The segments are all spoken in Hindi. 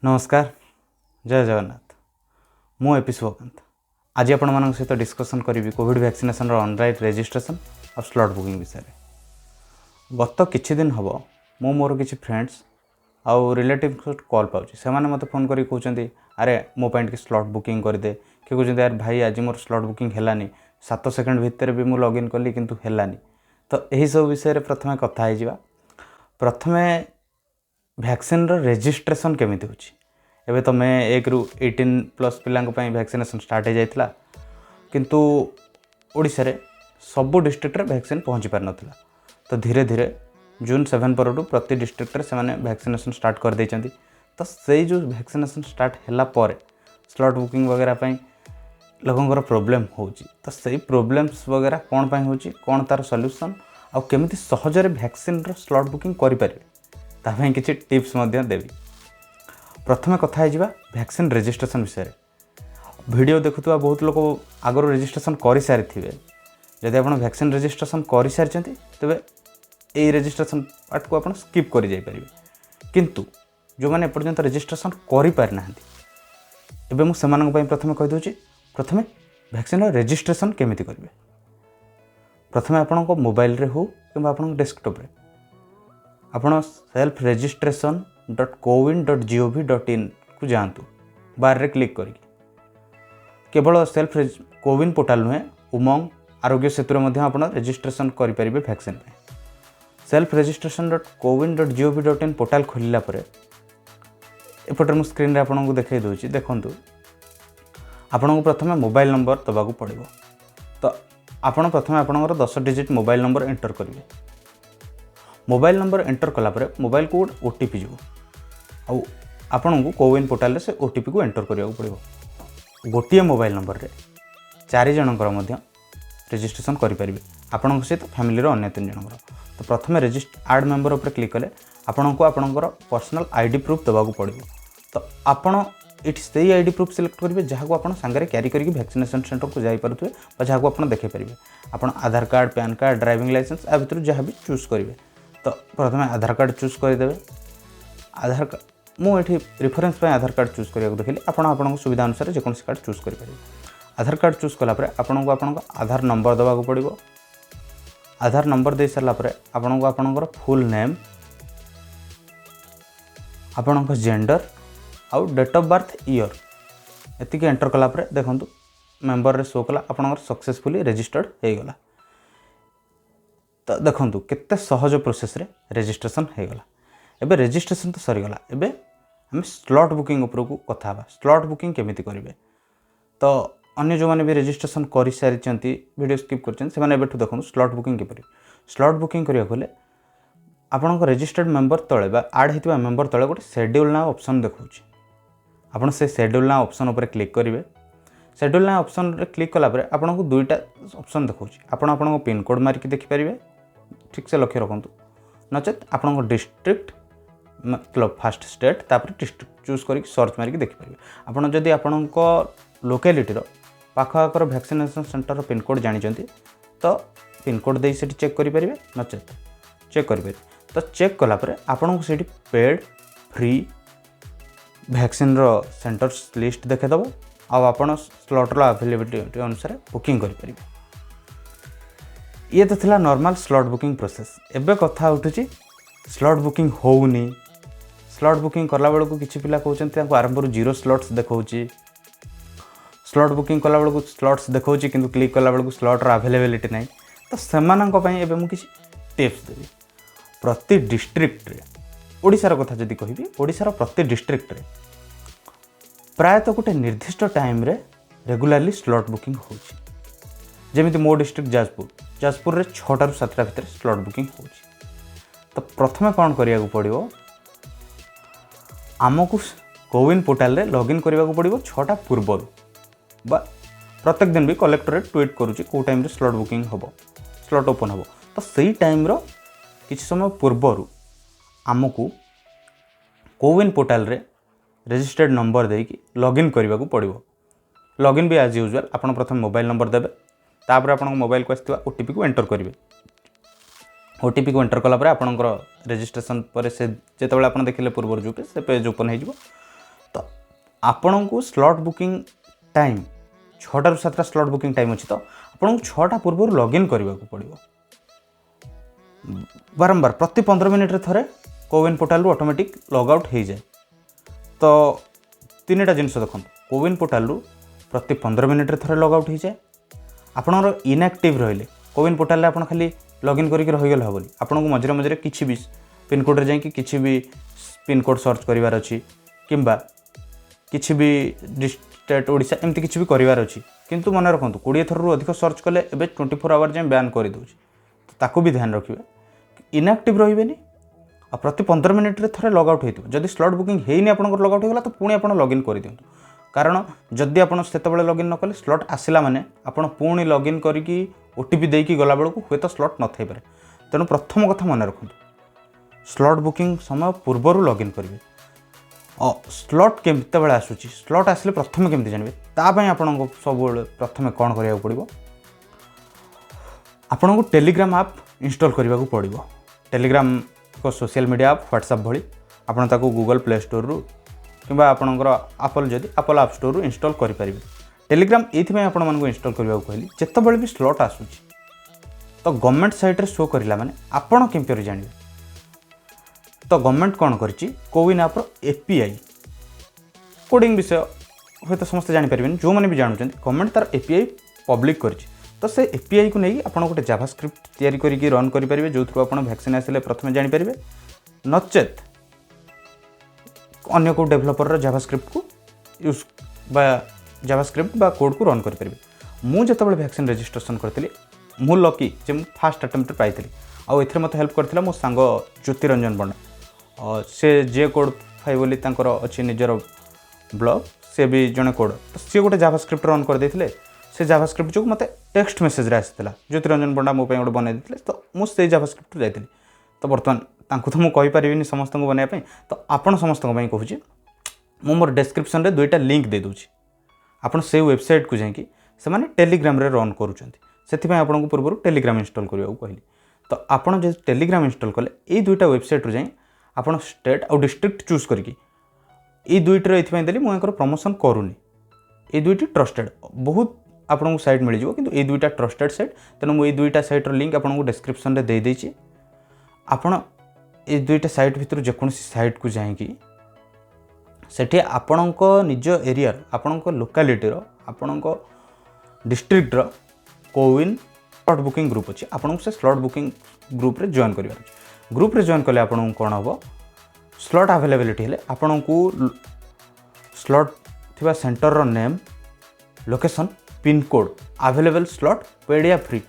नमस्कार जय जगन्नाथ मु एपी शुभकांत आज आपण मान सहित डिस्कसन करी कोविड वैक्सीनेशन ऑनलाइन रजिस्ट्रेशन और स्लॉट बुकिंग विषय गत किछि दिन हम मु मोर किछि फ्रेंड्स आउ रिलेटिव कॉल पाउछि से माने मते फोन करी कहउछन्ती अरे मो पॉइंट के स्लॉट बुकिंग कर दे कि कहउछन्ती यार भाई आज मोर स्लॉट बुकिंग हेलानी 7 सेकंड भितर भी मु लॉगिन कली किंतु हेलानी। तो यही सब विषय रे प्रथमे कथा हे जिवा। प्रथमे वैक्सीन रो रजिस्ट्रेशन केमिति होछि एबे तो मैं 1 रु 18+ पिलांक पई वैक्सीनेशन स्टार्ट हो जाइतला किंतु ओडिसा रे सब डिस्ट्रिक्ट रे वैक्सीन पहुंची पार नथिला। तो धीरे धीरे जून 7 परटू प्रति डिस्ट्रिक्ट रे से वैक्सीनेशन स्टार्ट कर देइचंती। तो से जो वैक्सीनेशन स्टार्ट हैला पर स्लॉट बुकिंग वगैरह पई लोगों प्रॉब्लम होची। तो सही प्रॉब्लम्स वगैरह कौन पई होची कौन तार सॉल्यूशन आ केमिति सहजरे वैक्सीन रो स्लॉट बुकिंग करि परिबे ता पई किछि टिप्स मध्ये देबी। प्रथमे कथा है वैक्सीन रजिस्ट्रेशन विषय वीडियो देखुवा बहुत लोग आगर रजिस्ट्रेशन कर सारी थे। जदि आप वैक्सीन रजिस्ट्रेशन कर सारी तेरे यही रजिस्ट्रेशन पार्ट को आप स्किप कर जाइए किंतु जो मैंने एपर्यंत रजिस्ट्रेशन कर पारि ना एबे मु सेमानक पई प्रथमे कहि दोछि प्रथमे वैक्सीन रजिस्ट्रेशन केमिति करिवे। प्रथमे आपन को मोबाइल रे हो कि आपन डेस्कटॉप रे आपन सेल्फ रजिस्ट्रेशन .CoWIN.gov.in को जातु बार रे क्लिक करी केवल सेल्फ कोविन पोर्टाल नुहे उमंग आरोग्य सेतु रे आपण रजिस्ट्रेशन करि परिबे वैक्सीन पे। सेल्फ रजिस्ट्रेशन .CoWIN.gov.in पोर्टाल खोलिला परे एपटर मु स्क्रीन रे आपन को देखाई दोछि देखंतु आपन को प्रथमे मोबाइल नंबर दबा को पड़िबो। तो आपन प्रथमे आपनकर 10 डिजिट मोबाइल नंबर एंटर करिवे। मोबाइल नंबर एंटर कला परे मोबाइल को ओटीपी जीवो आउ आपन को कोविन पोर्टाल से ओटीपी को एंटर करिया पड़िबो। गोटिए मोबाइल नंबर रे 4 जनकर मध्य रजिस्ट्रेशन करि परिबे आपन सहित फैमिली रो अन्य 3 जनकर। तो प्रथमे ऐड मेंबर ऊपर क्लिक कले आपन को आपनकर पर्सनल आईडी प्रूफ दबा को पड़िबो। तो आपन इट से आईडी प्रूफ सिलेक्ट करिवे जहा को आपन संगे कैरी करके वैक्सीनेशन सेंटर को जाई परथुवे बा जहा को आपन देखै परिबे। आपन Aadhaar card PAN card driving licence आ भितर जहा भी चूज करिवे। तो प्रथमे आधार कार्ड चूज कर देबे। आधार कार्ड मुझे रेफरेंस पे आधार कार्ड चूज करिया देखिली आपन आपन सुविधा अनुसार जेकोन कार्ड चूज करि परिबे। आधार कार्ड चूज कला परे आपन को आधार नंबर दबा को पड़िबो। आधार नंबर दे सरला परे आपन को आपनकर फुल नेम आपन को जेंडर आउ डेट ऑफ बर्थ ईयर एतिके एंटर कला परे देखंतु मेंबर रे शो कला आपनकर सक्सेसफुली रजिस्टर्ड हे गला। तो देखंतु केते सहज प्रोसेस रे रजिस्ट्रेशन हे गला। एबे रजिस्ट्रेशन तो सरी गला एबे हम स्लॉट बुकिंग ऊपर को कथा बा स्लॉट बुकिंग केमिति करिवे। तो अन्य जो माने भी रजिस्ट्रेशन करि सारि चंती वीडियो स्किप करचन से माने एबेठु देखंतु स्लॉट बुकिंग के परि स्लॉट बुकिंग करिया गले आपन को रजिस्टर्ड मेंबर तळे बा ऐड हेतिबा मेंबर तळे गोटे शेड्यूल ना ऑप्शन देखौची। आपन से शेड्यूल ना ऑप्शन ऊपर क्लिक करिवे। शेड्यूल ना ऑप्शन रे क्लिक कला परे आपन को दुईटा ऑप्शन देखौची। आपन को पिन कोड मारि के देखि परिवे ठीक से लक्ष्य रखंतु नचेत आपन को डिस्ट्रिक्ट मतलब फर्स्ट स्टेट तापर डिस्ट्रिक्ट चूज करी सर्च मारिक देखि परिबे। आपन जदि आपन को लोकेलिटी रो पाखर वैक्सीनेशन सेंटर रो पिन कोड जानि चंती तो पिन कोड दे सेठी चेक करि परिबे नचेत चेक करि परिबे। तो चेक कला परे आपन को सेठी पेड फ्री वैक्सीन रो सेंटर्स लिस्ट देखे दबो आ आपन स्लॉट रो अवेलेबिलिटी अनुसार बुकिंग करि परिबे। ये तो थिला नॉर्मल स्लॉट बुकिंग प्रोसेस। एबे कथा उठुची स्लॉट बुकिंग होउनी। स्लॉट बुकिंग करला बेल को किछि पिला कहउचंती ताको आरंभ रु 0 स्लॉट्स देखौची। स्लॉट बुकिंग करला बेल को स्लॉट्स देखौची किंतु क्लिक करला बेल को स्लॉट रो अवेलेबिलिटी नै। तो सेमानन को पई एबे मु किछि टिप्स देबी। प्रति डिस्ट्रिक्ट रे ओडिसा रो कथा जदी कहिबी ओडिसा रो प्रति डिस्ट्रिक्ट रे प्राय तो गोटे निर्दिष्ट टाइम रे रेगुलरली स्लॉट बुकिंग होची। जेमिति मो डिस्ट्रिक्ट जाजपुर रे 6टा रु 7टा भितर स्लॉट बुकिंग होची। तो प्रथमे कौन करिया को पड़िबो आमको कोविन पोर्टाल रे लॉगिन करिया को पड़िबो 6टा पूर्वरु बा प्रत्येक दिन भी कलेक्टरेट ट्वीट करूची को टाइम रे स्लॉट बुकिंग हबो स्लॉट ओपन हबो। तो सही टाइम रो किछि समय पूर्वरु आमको कोविन पोर्टाल रे रजिस्टर्ड नंबर देकी लॉगिन करिया को पड़िबो। लॉगिन भी एज यूजुअल आपन प्रथम मोबाइल नंबर देबे तापर आपन मोबाइल को आस्थिबा ओटीपी को एंटर करिवे। ओटीपी को एंटर कला परे आपनकर रजिस्ट्रेशन पर से जेतेबेले आपन देखिले पूर्व जो से पेज ओपन हो आपण को स्लॉट बुकिंग टाइम 6टा ରୁ 7ଟା स्लॉट बुकिंग टाइम अच्छी तो आपको 6टा पूर्व लॉगिन करने को पड़ो बारंबार प्रति 15 मिनिट थे CoWIN portal automatic log out हो जाए। तो 3टा जिनस देखो कोविन पोर्टाल प्रति 15 मिनिट थे लॉग आउट हो जाए। आपणर इनएक्टिव रहिले कोविन पोर्टाल आप खाली लॉगिन करके रहीगला हे आपको मझे मझे किसी भी पिनकोड जाकि किसी भी पिनकोड सर्च करार अच्छी कि किसी भी स्टेट ओडिशा एमती किसी भी करार अच्छी किंतु मन रखु 20 थर अधिक सर्च कले एबे 24 आवर जाए बैन कर दूँ तो ताकू भी ध्यान रखिए इनएक्टिव रही आ प्रति 15 मिनिट थे लॉग आउट होती जदि स्लॉट बुकिंग होनी आप लॉग आउट होगा तो पुणी आप लॉगिन कर दिंतु कारण जदि आप लॉगिन न कले स्लॉट आसला माने आपण पुणी लॉगिन करके ओटीपी देकी गला बेलू हुए तो स्लॉट न थी पारे। तेणु प्रथम कथा मन रखु स्लॉट बुकिंग समय पूर्वर लॉगिन करेंगे। स्लॉट केते बेले आसूची स्लॉट आसले प्रथम केमती जानवे तापाई आपको सब प्रथम कौन करा पड़ो आपन को टेलीग्राम आप इंस्टॉल करने को पड़ो। टेलीग्राम एक सोशल मीडिया आप व्हाट्सएप भली आपन ताको गूगल प्ले स्टोर रु किंबा आपनकर एप्पल जदि एप्पल ऐप स्टोर रु इंस्टॉल करि परिबे। टेलीग्राम एथि आपण मानको इंस्टॉल करबा को कहली जेते बेले भी स्लॉट आसूची तो गवर्नमेंट साइट रे शो करिला माने आपण केमपि जानबे। तो गवर्नमेंट कौन करछि कोविन ऐप रो एपीआई कोडिंग विषय हे तो समस्त जानि परिबेन जो माने भी जानउछन गवर्नमेंट तार एपीआई पब्लिक करछि। तो से एपीआई को नहीं आप गोटे जावास्क्रिप्ट तैयारी करके रन करेंगे जो थ्रू आप वैक्सीन आसिले प्रथम जानीपारे नचेत अन्य को डेभलपर जावास्क्रिप्ट को यूज बा जावास्क्रिप्ट बा कोड को रन करेंगे। मुझे जो वैक्सीन रजिस्ट्रेशन करी मु लकी जे मु फास्ट अटेम्प्ट पाई आउ ए मत हेल्प करथिला मो सांग ज्योतिरंजन पंडा से जे कोड फाइ बोली तांकर अछि निजर ब्लॉग से भी जने कोड तो सी गोटे जावास्क्रिप्ट रन कर देथिले से जावास्क्रिप्ट जो मत टेक्स्ट मेसेज रे आसीला ज्योतिरंजन पंडा मो गोटे बनै देथिले तो मुझे जावास्क्रिप्ट जाइथिली। तो बर्तमान तांको तो मु कहि परिबिनी समस्त को बनाया तो आपण समस्त को कहूँ मु मोर डिस्क्रिप्शन रे 2टा लिंक दे दूची आपण से वेबसाइट को जाकि से माने टेलीग्राम रे रन करूछंती सेथिपय आपण को पूर्व टेलीग्राम इंस्टॉल करिया को कहली। तो आपण जे टेलीग्राम इंस्टॉल कले ए 2टा वेबसाइट रो जाई आपण स्टेट और डिस्ट्रिक्ट चूज करके ए 2टा एथिपय देली मु एकर प्रमोशन करूनी ए 2टी ट्रस्टेड बहुत आपको साइट मिल जाए कि 2टा ट्रस्टेड साइट तेणु मुझे 2टा साइट्र लिंक आपको डिस्क्रिप्शन रे दे देछि आपण ए 2टा साइट भितर जेकोसी साइट को जाकि सेठी आपणक निज एरिया आपणक लोकालिटीर आपणक डिस्ट्रिक्टर कोविन स्लॉट बुकिंग ग्रुप अच्छी आपको से स्लॉट बुकिंग ग्रुप रे जॉइन करिवार अछि। ग्रुप रे जॉइन कले आपन कोन हबो स्लॉट अवेलेबिलिटी हेले आपन को स्लॉट थिबा सेंटर रो name location pin code available slot पेडिया फ्री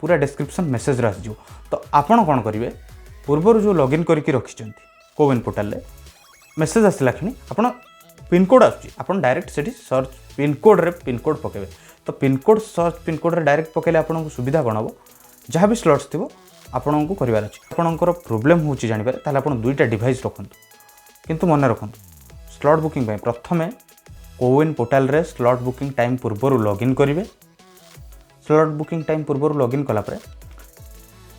पूरा डिस्क्रिप्शन मेसेज रे आसी। तो आपन कोन करिवे पूर्व जो लॉगिन करके रखिछंती कोविन पोर्टल रे मेसेज आसला खणी आपन पिन कोड आछि आपन डायरेक्ट सेठी सर्च पिन कोड रे पिन कोड पकेबे। तो pin code search pin code रे डायरेक्ट पकेले आपन को सुविधा कोन हबो जहाँ भी स्लॉट्स थिबो आपन को करिवार अछि। आपनकर प्रॉब्लम होछि जानि पारे ताले आपन 2टा डिवाइस रखंतु किंतु मन रखंतु स्लॉट बुकिंग पय प्रथमे कोविन पोर्टल रे स्लॉट बुकिंग टाइम पूर्व लॉगिन करेंगे। स्लॉट बुकिंग टाइम पूर्व लॉगिन कला परे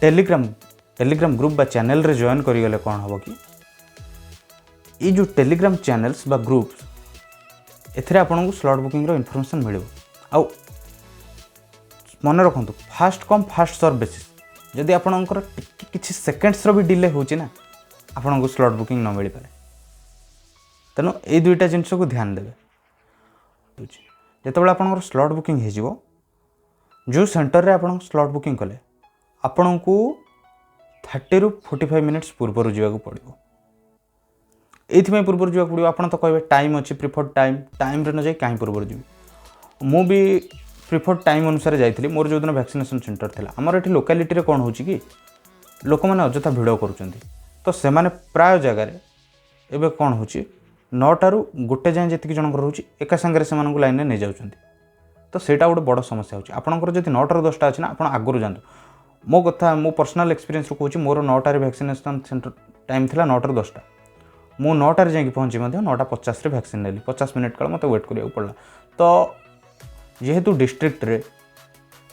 टेलीग्राम ग्रुप बा चैनल रे जॉइन करिगले कोन हबो कि ये जो टेलीग्राम चैनल्स बा ग्रुप्स एथरे आपन को स्लॉट बुकिंग रो इन्फॉर्मेशन मिलिबो। आउ मन रखंतु first come first serve basis जदि आपनकर किछि सेकेंड्स रो भी डिले होछि ना आपन को स्लॉट बुकिंग न मिल पारे। तेणु ए 2टा जिनिस को ध्यान देबे। जिते आप स्लॉट बुकिंग हो जो सेंटर रे आप स्लॉट बुकिंग कले आपण को 30 ରୁ 45 मिनिट्स पूर्व जावाक पड़ो। ये पूर्व जावाक पड़ो आप तो कहे टाइम अच्छी प्रिफर्ड टाइम रे न जाए कहीं पूर्व जी मु भी प्रिफर्ड टाइम अनुसार जाइए। मोर जो दिन वैक्सीनेशन सेंटर था आमर ये लोकालिटी कौन हो कि लोक मैंने अजथा भिड़ करुँच तो से प्राय जगार एवं कौन हो 9टा ରୁ 1 जाए जी जनकर रोचे एका सांगे से लाइन में नहीं जाऊँ तो सहीटा गोटे बड़ समस्या होची। आपंकर जब 9टा ରୁ 10ଟା अच्छी ना आप आगुरी जातु मो कथा मो पर्सनाल एक्सपीरियंस कहूँ मोर 9टार वैक्सीनेशन सेंटर टाइम था 9टा ରୁ 10ଟା मु 9टार जाकि पहुँची 9:50 वैक्सीन नेली 50 मिनिट काल मत वेट करा पड़ा। तो जेहेतु डिस्ट्रिक्ट रे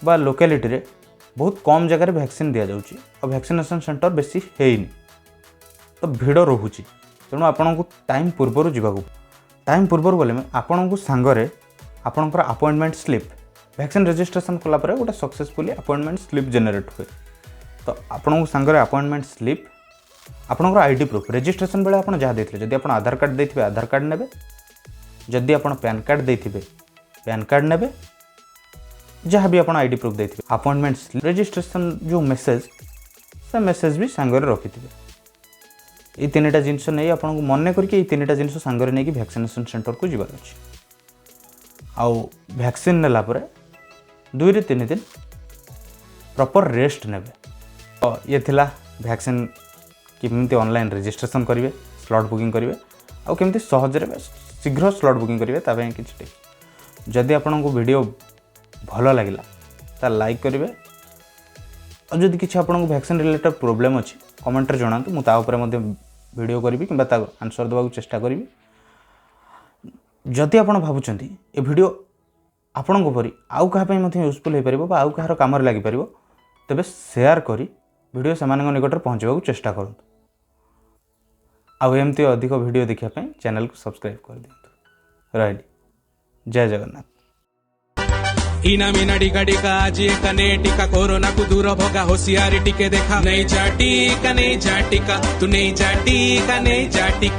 बा लोकालिटी रे बहुत कम जगह वैक्सीन दि जाऊँगी और वैक्सीनेशन सेंटर बेसी है तो भिड़ रोचे तेणु आपन को टाइम पूर्व जावाक टाइम पूर्व गले आपण को सांगरे आपणकर अपॉइंटमेंट स्लिप वैक्सीन रजिस्ट्रेशन कला परे गोटे सक्सेसफुली अपॉइंटमेंट स्लिप जनरेट हुए। तो आपण को सांगरे अपॉइंटमेंट स्लिप आपणकर आईडी प्रूफ रजिस्ट्रेशन बेले आपण जहाँ देथिले जदि आपण आधार कार्ड देथिबे आधार कार्ड नेबे, जदि आपण पैन कार्ड देथिबे पैन कार्ड नेबे, जहाँ भी आपण आईडी प्रूफ देथिबे अपॉइंटमेंट स्लिप रजिस्ट्रेशन जो मेसेज से मेसेज भी सांगरे रखिथिबे। ये तीनटा जिनस नहीं आपन को मन करके ये तीनटा जिनस सांगरे नहीं कि वैक्सीनेशन सेंटर को जीवार अछि। आउ वैक्सीन नेला परे 2 रे 3 दिन प्रॉपर रेस्ट नेबे। तो ये थिला वैक्सीन केमती ऑनलाइन रजिस्ट्रेशन करेंगे, स्लॉट बुकिंग करेंगे आउ केमती सहजरे शीघ्र स्लॉट बुकिंग करेंगे तापे किछि टिप। जदि आपन को वीडियो भलो लागिला ता लाइक करेंगे और जदि किछि आपन को वैक्सीन रिलेटेड प्रॉब्लम अछि कमेंट रे जणांतु, मु ता ऊपर मध्ये वीडियो करी कि आंसर देवा चेष्टा करी। जदि आपण भावुचंती ए वीडियो आपण को परी आउ कहा पई मध्ये यूजफुल हे परिबो बा आउ कहार काम रे लागि परिबो तबे शेयर करी वीडियो सेमानक निकट रे पहुंचबा चेष्टा करंतु। आउ एमती अधिक वीडियो देखिया पई चैनल को सब्सक्राइब कर दियंतु। राइट, जय जगन्नाथ। इना मीना टिका टिका आज कने टिका कोरोना को दूर भगा होशियारी टिके देखा नहीं जा टीका तू नहीं जा टीका नहीं जा टीका